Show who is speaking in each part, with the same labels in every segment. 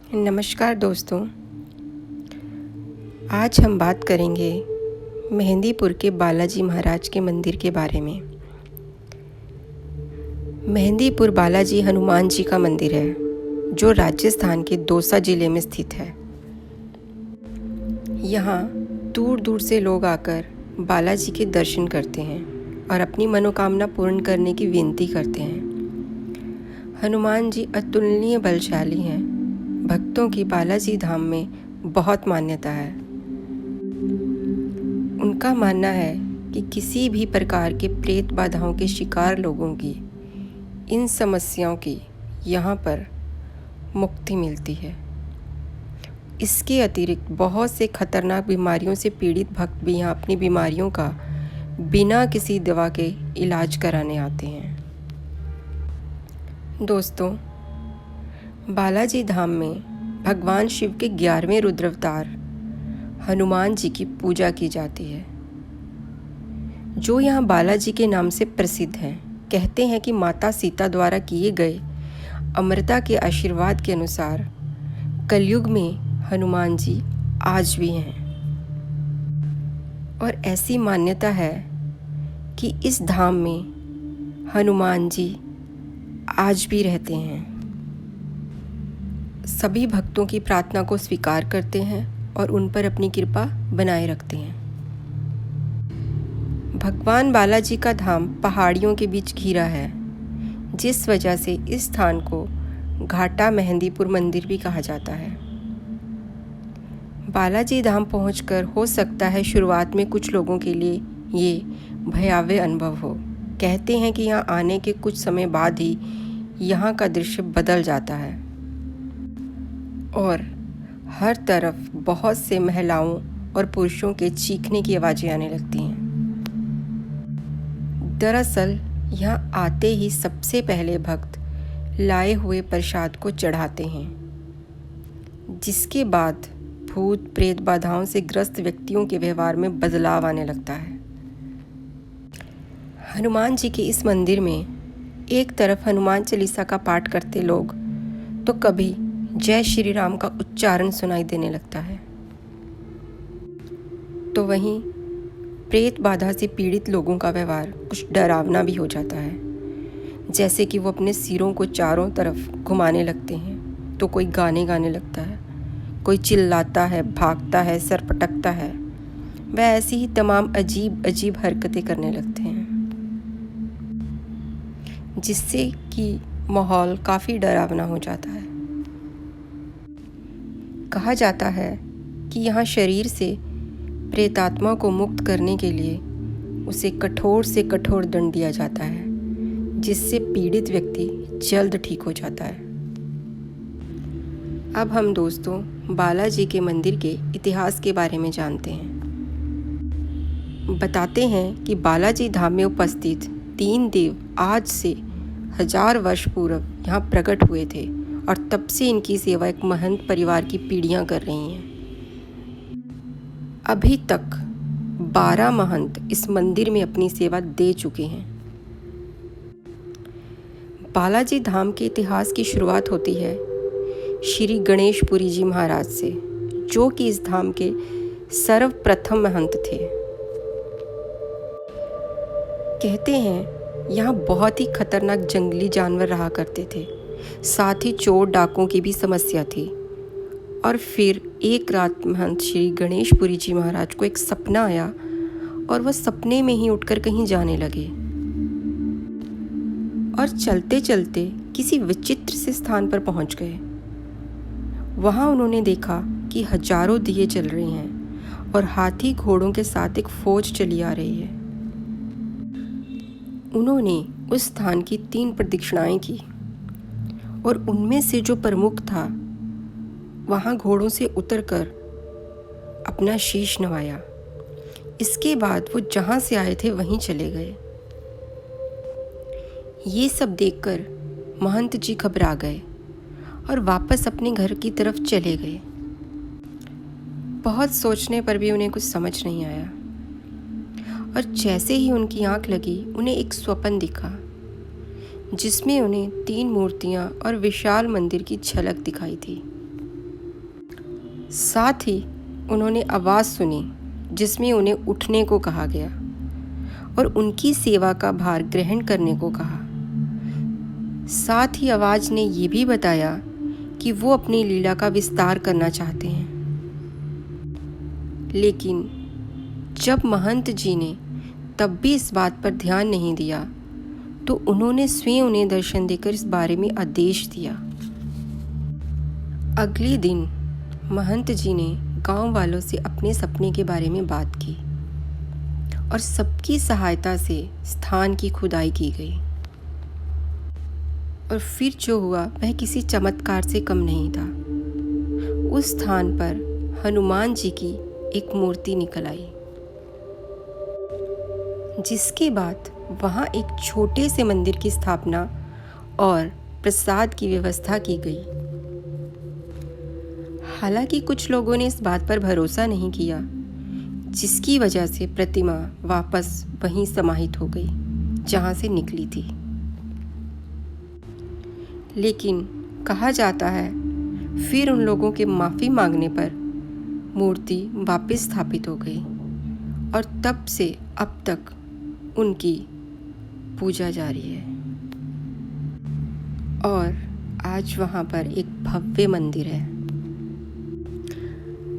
Speaker 1: नमस्कार दोस्तों। आज हम बात करेंगे मेहंदीपुर के बालाजी महाराज के मंदिर के बारे में। मेहंदीपुर बालाजी हनुमान जी का मंदिर है जो राजस्थान के दौसा जिले में स्थित है। यहाँ दूर दूर से लोग आकर बालाजी के दर्शन करते हैं और अपनी मनोकामना पूर्ण करने की विनती करते हैं। हनुमान जी अतुलनीय बलशाली हैं। भक्तों की बालाजी धाम में बहुत मान्यता है। उनका मानना है कि किसी भी प्रकार के प्रेत बाधाओं के शिकार लोगों की इन समस्याओं की यहाँ पर मुक्ति मिलती है। इसके अतिरिक्त बहुत से खतरनाक बीमारियों से पीड़ित भक्त भी यहाँ अपनी बीमारियों का बिना किसी दवा के इलाज कराने आते हैं। दोस्तों, बालाजी धाम में भगवान शिव के 11वें रुद्रावतार हनुमान जी की पूजा की जाती है, जो यहाँ बालाजी के नाम से प्रसिद्ध हैं। कहते हैं कि माता सीता द्वारा किए गए अमृता के आशीर्वाद के अनुसार कलयुग में हनुमान जी आज भी हैं। और ऐसी मान्यता है कि इस धाम में हनुमान जी आज भी रहते हैं। सभी भक्तों की प्रार्थना को स्वीकार करते हैं और उन पर अपनी कृपा बनाए रखते हैं। भगवान बालाजी का धाम पहाड़ियों के बीच घिरा है, जिस वजह से इस स्थान को घाटा मेहंदीपुर मंदिर भी कहा जाता है। बालाजी धाम पहुंचकर हो सकता है शुरुआत में कुछ लोगों के लिए ये भयावह अनुभव हो। कहते हैं कि यहाँ आने के कुछ समय बाद ही यहाँ का दृश्य बदल जाता है और हर तरफ बहुत से महिलाओं और पुरुषों के चीखने की आवाज़ें आने लगती हैं। दरअसल यहाँ आते ही सबसे पहले भक्त लाए हुए प्रसाद को चढ़ाते हैं, जिसके बाद भूत प्रेत बाधाओं से ग्रस्त व्यक्तियों के व्यवहार में बदलाव आने लगता है। हनुमान जी के इस मंदिर में एक तरफ हनुमान चालीसा का पाठ करते लोग तो कभी जय श्री राम का उच्चारण सुनाई देने लगता है, तो वहीं प्रेत बाधा से पीड़ित लोगों का व्यवहार कुछ डरावना भी हो जाता है। जैसे कि वो अपने सिरों को चारों तरफ घुमाने लगते हैं, तो कोई गाने गाने लगता है, कोई चिल्लाता है, भागता है, सर पटकता है। वह ऐसी ही तमाम अजीब अजीब हरकतें करने लगते हैं, जिससे कि माहौल काफ़ी डरावना हो जाता है। कहा जाता है कि यहाँ शरीर से प्रेतात्मा को मुक्त करने के लिए उसे कठोर से कठोर दंड दिया जाता है, जिससे पीड़ित व्यक्ति जल्द ठीक हो जाता है। अब हम दोस्तों बालाजी के मंदिर के इतिहास के बारे में जानते हैं। बताते हैं कि बालाजी धाम में उपस्थित 3 देव आज से 1000 वर्ष पूर्व यहाँ प्रकट हुए थे और तब से इनकी सेवा एक महंत परिवार की पीढ़ियाँ कर रही हैं। अभी तक 12 महंत इस मंदिर में अपनी सेवा दे चुके हैं। बालाजी धाम के इतिहास की शुरुआत होती है श्री गणेशपुरी जी महाराज से, जो कि इस धाम के सर्वप्रथम महंत थे। कहते हैं यहाँ बहुत ही खतरनाक जंगली जानवर रहा करते थे, साथ ही चोर डाकों की भी समस्या थी। और फिर एक रात महंत श्री गणेशपुरी जी महाराज को एक सपना आया और वह सपने में ही उठकर कहीं जाने लगे और चलते चलते किसी विचित्र से स्थान पर पहुंच गए। वहां उन्होंने देखा कि हजारों दिए जल रहे हैं और हाथी घोड़ों के साथ एक फौज चली आ रही है। उन्होंने उस स्थान की 3 प्रदक्षिणाएं की और उनमें से जो प्रमुख था वहाँ घोड़ों से उतरकर अपना शीश नवाया। इसके बाद वो जहाँ से आए थे वहीं चले गए। ये सब देखकर महंत जी घबरा गए और वापस अपने घर की तरफ चले गए। बहुत सोचने पर भी उन्हें कुछ समझ नहीं आया और जैसे ही उनकी आंख लगी उन्हें एक स्वप्न दिखा, जिसमें उन्हें 3 मूर्तियां और विशाल मंदिर की झलक दिखाई थी। साथ ही उन्होंने आवाज़ सुनी जिसमें उन्हें उठने को कहा गया और उनकी सेवा का भार ग्रहण करने को कहा। साथ ही आवाज़ ने ये भी बताया कि वो अपनी लीला का विस्तार करना चाहते हैं। लेकिन जब महंत जी ने तब भी इस बात पर ध्यान नहीं दिया तो उन्होंने स्वयं उन्हें दर्शन देकर इस बारे में आदेश दिया। अगले दिन महंत जी ने गांव वालों से अपने सपने के बारे में बात की और सबकी सहायता से स्थान की खुदाई की गई और फिर जो हुआ वह किसी चमत्कार से कम नहीं था। उस स्थान पर हनुमान जी की एक मूर्ति निकल आई, जिसके बाद वहाँ एक छोटे से मंदिर की स्थापना और प्रसाद की व्यवस्था की गई। हालांकि कुछ लोगों ने इस बात पर भरोसा नहीं किया, जिसकी वजह से प्रतिमा वापस वहीं समाहित हो गई जहाँ से निकली थी। लेकिन कहा जाता है फिर उन लोगों के माफ़ी मांगने पर मूर्ति वापस स्थापित हो गई और तब से अब तक उनकी पूजा जारी है और आज वहाँ पर एक भव्य मंदिर है।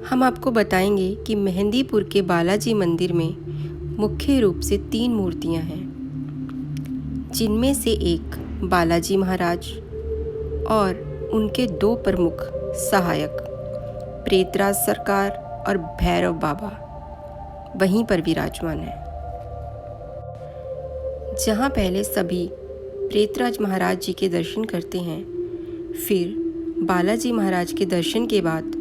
Speaker 1: हम आपको बताएंगे कि मेहंदीपुर के बालाजी मंदिर में मुख्य रूप से 3 मूर्तियाँ हैं, जिनमें से एक बालाजी महाराज और उनके 2 प्रमुख सहायक प्रेतराज सरकार और भैरव बाबा वहीं पर विराजमान है। जहाँ पहले सभी प्रेतराज महाराज जी के दर्शन करते हैं, फिर बालाजी महाराज के दर्शन के बाद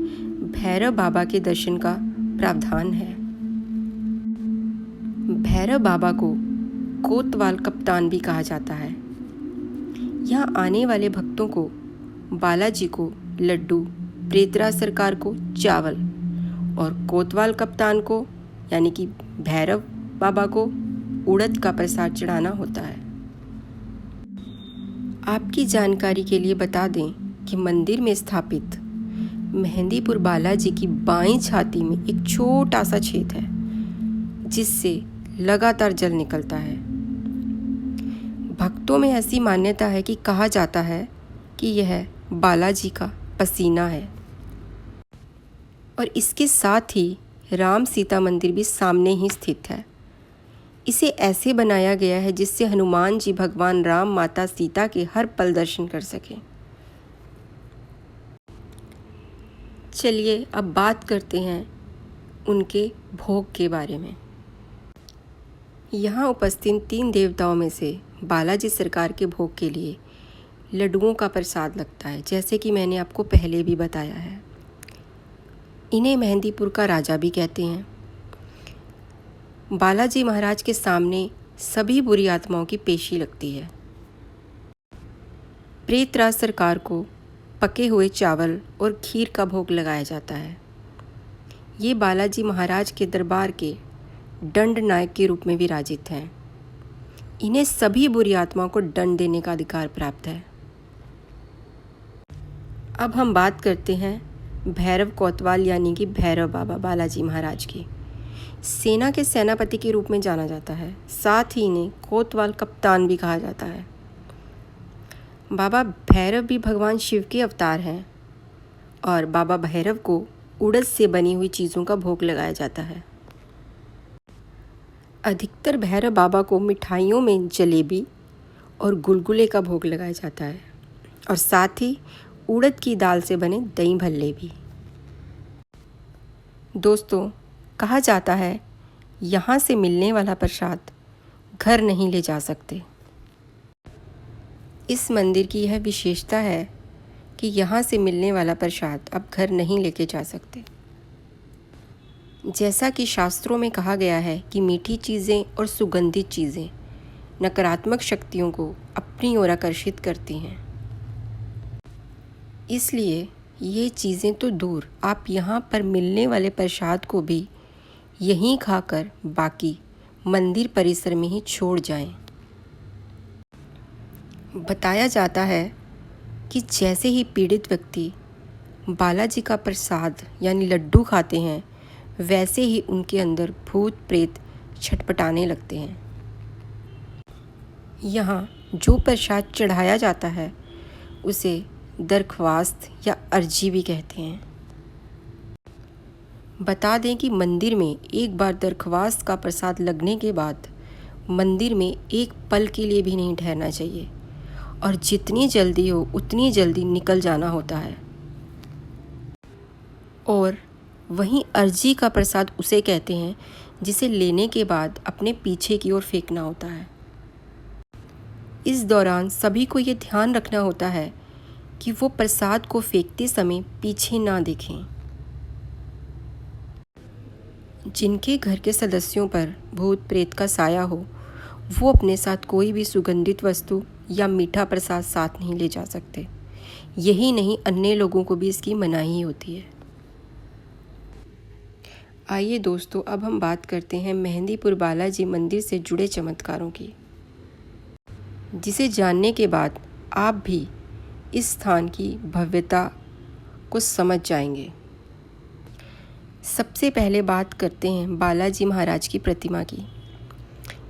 Speaker 1: भैरव बाबा के दर्शन का प्रावधान है। भैरव बाबा को कोतवाल कप्तान भी कहा जाता है। यहाँ आने वाले भक्तों को बालाजी को लड्डू, प्रेतराज सरकार को चावल और कोतवाल कप्तान को यानी कि भैरव बाबा को उड़द का प्रसाद चढ़ाना होता है। आपकी जानकारी के लिए बता दें कि मंदिर में स्थापित मेहंदीपुर बालाजी की बाईं छाती में एक छोटा सा छेद है, जिससे लगातार जल निकलता है। भक्तों में ऐसी मान्यता है कि कहा जाता है कि यह बालाजी का पसीना है और इसके साथ ही राम सीता मंदिर भी सामने ही स्थित है। इसे ऐसे बनाया गया है जिससे हनुमान जी भगवान राम, माता सीता के हर पल दर्शन कर सकें। चलिए अब बात करते हैं उनके भोग के बारे में। यहाँ उपस्थित 3 देवताओं में से बालाजी सरकार के भोग के लिए लड्डुओं का प्रसाद लगता है, जैसे कि मैंने आपको पहले भी बताया है। इन्हें मेहंदीपुर का राजा भी कहते हैं। बालाजी महाराज के सामने सभी बुरी आत्माओं की पेशी लगती है। प्रेतराज सरकार को पके हुए चावल और खीर का भोग लगाया जाता है। ये बालाजी महाराज के दरबार के दंड नायक के रूप में विराजित हैं। इन्हें सभी बुरी आत्माओं को दंड देने का अधिकार प्राप्त है। अब हम बात करते हैं भैरव कोतवाल यानी कि भैरव बाबा बालाजी महाराज की। सेना के सेनापति के रूप में जाना जाता है, साथ ही इन्हें कोतवाल कप्तान भी कहा जाता है। बाबा भैरव भी भगवान शिव के अवतार हैं और बाबा भैरव को उड़द से बनी हुई चीज़ों का भोग लगाया जाता है। अधिकतर भैरव बाबा को मिठाइयों में जलेबी और गुलगुले का भोग लगाया जाता है और साथ ही उड़द की दाल से बने दही भल्ले भी। दोस्तों, कहा जाता है यहाँ से मिलने वाला प्रसाद घर नहीं ले जा सकते। इस मंदिर की यह विशेषता है कि यहाँ से मिलने वाला प्रसाद आप घर नहीं लेके जा सकते। जैसा कि शास्त्रों में कहा गया है कि मीठी चीज़ें और सुगंधित चीज़ें नकारात्मक शक्तियों को अपनी ओर आकर्षित करती हैं। इसलिए ये चीज़ें तो दूर, आप यहाँ पर मिलने वाले प्रसाद को भी यहीं खाकर बाकी मंदिर परिसर में ही छोड़ जाएं। बताया जाता है कि जैसे ही पीड़ित व्यक्ति बालाजी का प्रसाद यानी लड्डू खाते हैं, वैसे ही उनके अंदर भूत प्रेत छटपटाने लगते हैं। यहाँ जो प्रसाद चढ़ाया जाता है उसे दरख्वास्त या अर्जी भी कहते हैं। बता दें कि मंदिर में एक बार दरख्वास्त का प्रसाद लगने के बाद मंदिर में एक पल के लिए भी नहीं ठहरना चाहिए और जितनी जल्दी हो उतनी जल्दी निकल जाना होता है। और वहीं अर्जी का प्रसाद उसे कहते हैं जिसे लेने के बाद अपने पीछे की ओर फेंकना होता है। इस दौरान सभी को ये ध्यान रखना होता है कि वो प्रसाद को फेंकते समय पीछे ना देखें। जिनके घर के सदस्यों पर भूत प्रेत का साया हो, वो अपने साथ कोई भी सुगंधित वस्तु या मीठा प्रसाद साथ नहीं ले जा सकते। यही नहीं, अन्य लोगों को भी इसकी मनाही होती है। आइए दोस्तों, अब हम बात करते हैं मेहंदीपुर बालाजी मंदिर से जुड़े चमत्कारों की, जिसे जानने के बाद आप भी इस स्थान की भव्यता को समझ जाएंगे। सबसे पहले बात करते हैं बालाजी महाराज की प्रतिमा की,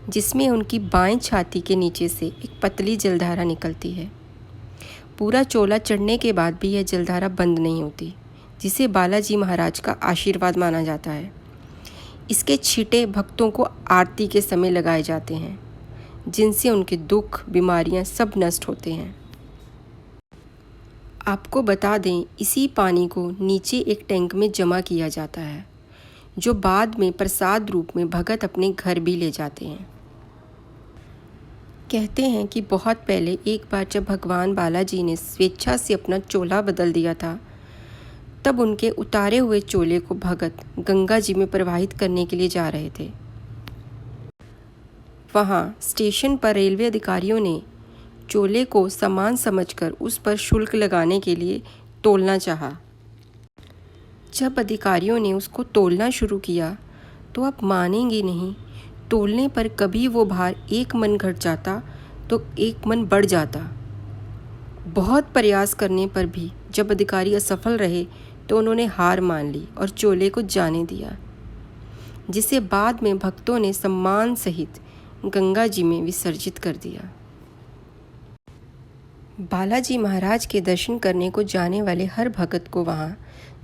Speaker 1: जिसमें उनकी बाएं छाती के नीचे से एक पतली जलधारा निकलती है। पूरा चोला चढ़ने के बाद भी यह जलधारा बंद नहीं होती, जिसे बालाजी महाराज का आशीर्वाद माना जाता है। इसके छींटे भक्तों को आरती के समय लगाए जाते हैं, जिनसे उनके दुख, बीमारियां सब नष्ट होते हैं। आपको बता दें, इसी पानी को नीचे एक टैंक में जमा किया जाता है, जो बाद में प्रसाद रूप में भगत अपने घर भी ले जाते हैं। कहते हैं कि बहुत पहले एक बार जब भगवान बालाजी ने स्वेच्छा से अपना चोला बदल दिया था, तब उनके उतारे हुए चोले को भगत गंगा जी में प्रवाहित करने के लिए जा रहे थे। वहाँ स्टेशन पर रेलवे अधिकारियों ने चोले को सामान समझकर उस पर शुल्क लगाने के लिए तोलना चाहा। जब अधिकारियों ने उसको तोलना शुरू किया तो आप मानेंगे नहीं, तोलने पर कभी वो भार 1 मन घट जाता तो 1 मन बढ़ जाता। बहुत प्रयास करने पर भी जब अधिकारी असफल रहे तो उन्होंने हार मान ली और चोले को जाने दिया, जिसे बाद में भक्तों ने सम्मान सहित गंगा जी में विसर्जित कर दिया। बालाजी महाराज के दर्शन करने को जाने वाले हर भक्त को वहाँ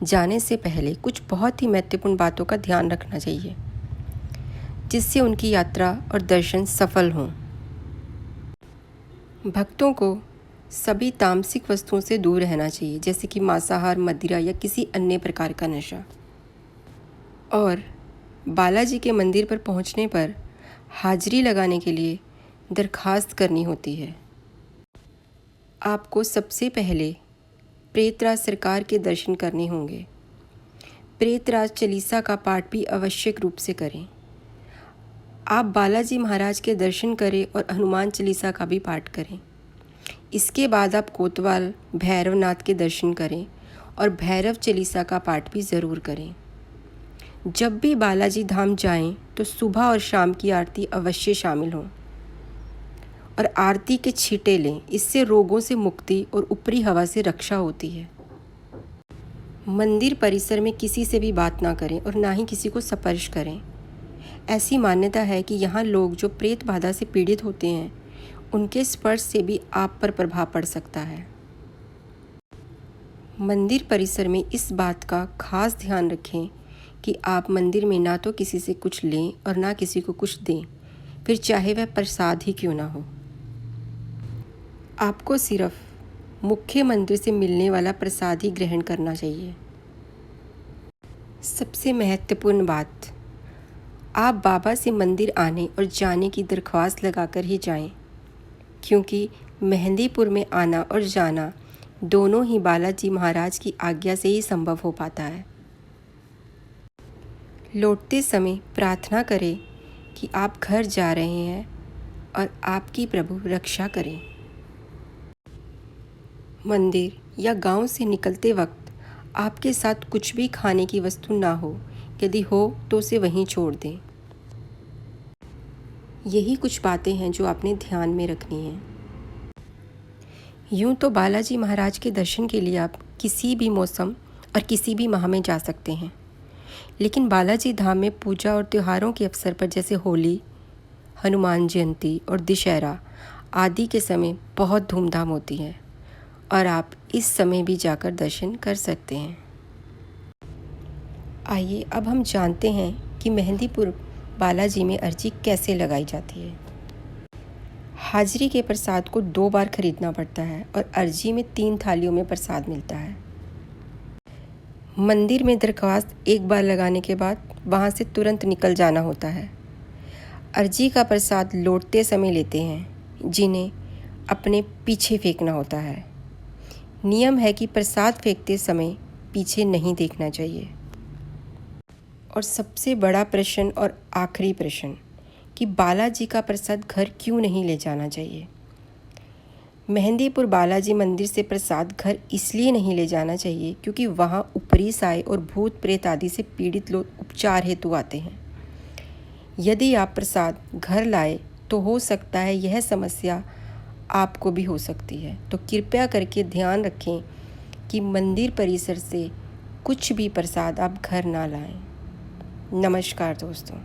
Speaker 1: जाने से पहले कुछ बहुत ही महत्वपूर्ण बातों का ध्यान रखना चाहिए, जिससे उनकी यात्रा और दर्शन सफल हों। भक्तों को सभी तामसिक वस्तुओं से दूर रहना चाहिए, जैसे कि मांसाहार, मदिरा या किसी अन्य प्रकार का नशा। और बालाजी के मंदिर पर पहुंचने पर हाजिरी लगाने के लिए दरखास्त करनी होती है। आपको सबसे पहले प्रेतराज सरकार के दर्शन करने होंगे। प्रेतराज चालीसा का पाठ भी आवश्यक रूप से करें। आप बालाजी महाराज के दर्शन करें और हनुमान चालीसा का भी पाठ करें। इसके बाद आप कोतवाल भैरवनाथ के दर्शन करें और भैरव चालीसा का पाठ भी ज़रूर करें। जब भी बालाजी धाम जाएं तो सुबह और शाम की आरती अवश्य शामिल हों और आरती के छींटे लें। इससे रोगों से मुक्ति और ऊपरी हवा से रक्षा होती है। मंदिर परिसर में किसी से भी बात ना करें और ना ही किसी को स्पर्श करें। ऐसी मान्यता है कि यहाँ लोग जो प्रेत बाधा से पीड़ित होते हैं, उनके स्पर्श से भी आप पर प्रभाव पड़ सकता है। मंदिर परिसर में इस बात का खास ध्यान रखें कि आप मंदिर में ना तो किसी से कुछ लें और ना किसी को कुछ दें, फिर चाहे वह प्रसाद ही क्यों ना हो। आपको सिर्फ मुख्य मंदिर से मिलने वाला प्रसाद ही ग्रहण करना चाहिए। सबसे महत्वपूर्ण बात, आप बाबा से मंदिर आने और जाने की दरख्वास्त लगाकर ही जाएं, क्योंकि मेहंदीपुर में आना और जाना दोनों ही बालाजी महाराज की आज्ञा से ही संभव हो पाता है। लौटते समय प्रार्थना करें कि आप घर जा रहे हैं और आपकी प्रभु रक्षा करें। मंदिर या गांव से निकलते वक्त आपके साथ कुछ भी खाने की वस्तु ना हो, यदि हो तो उसे वहीं छोड़ दें। यही कुछ बातें हैं जो आपने ध्यान में रखनी हैं। यूँ तो बालाजी महाराज के दर्शन के लिए आप किसी भी मौसम और किसी भी माह में जा सकते हैं, लेकिन बालाजी धाम में पूजा और त्योहारों के अवसर पर जैसे होली, हनुमान जयंती और दशहरा आदि के समय बहुत धूमधाम होती है और आप इस समय भी जाकर दर्शन कर सकते हैं। आइए अब हम जानते हैं कि मेहंदीपुर बालाजी में अर्जी कैसे लगाई जाती है। हाजिरी के प्रसाद को 2 बार खरीदना पड़ता है और अर्जी में 3 थालियों में प्रसाद मिलता है। मंदिर में दरख्वास्त एक बार लगाने के बाद वहाँ से तुरंत निकल जाना होता है। अर्जी का प्रसाद लौटते समय लेते हैं, जिन्हें अपने पीछे फेंकना होता है। नियम है कि प्रसाद फेंकते समय पीछे नहीं देखना चाहिए। और सबसे बड़ा प्रश्न और आखिरी प्रश्न कि बालाजी का प्रसाद घर क्यों नहीं ले जाना चाहिए। मेहंदीपुर बालाजी मंदिर से प्रसाद घर इसलिए नहीं ले जाना चाहिए क्योंकि वहाँ ऊपरी साए और भूत प्रेत आदि से पीड़ित लोग उपचार हेतु आते हैं। यदि आप प्रसाद घर लाए तो हो सकता है यह समस्या आपको भी हो सकती है, तो कृपया करके ध्यान रखें कि मंदिर परिसर से कुछ भी प्रसाद आप घर ना लाएं। नमस्कार दोस्तों।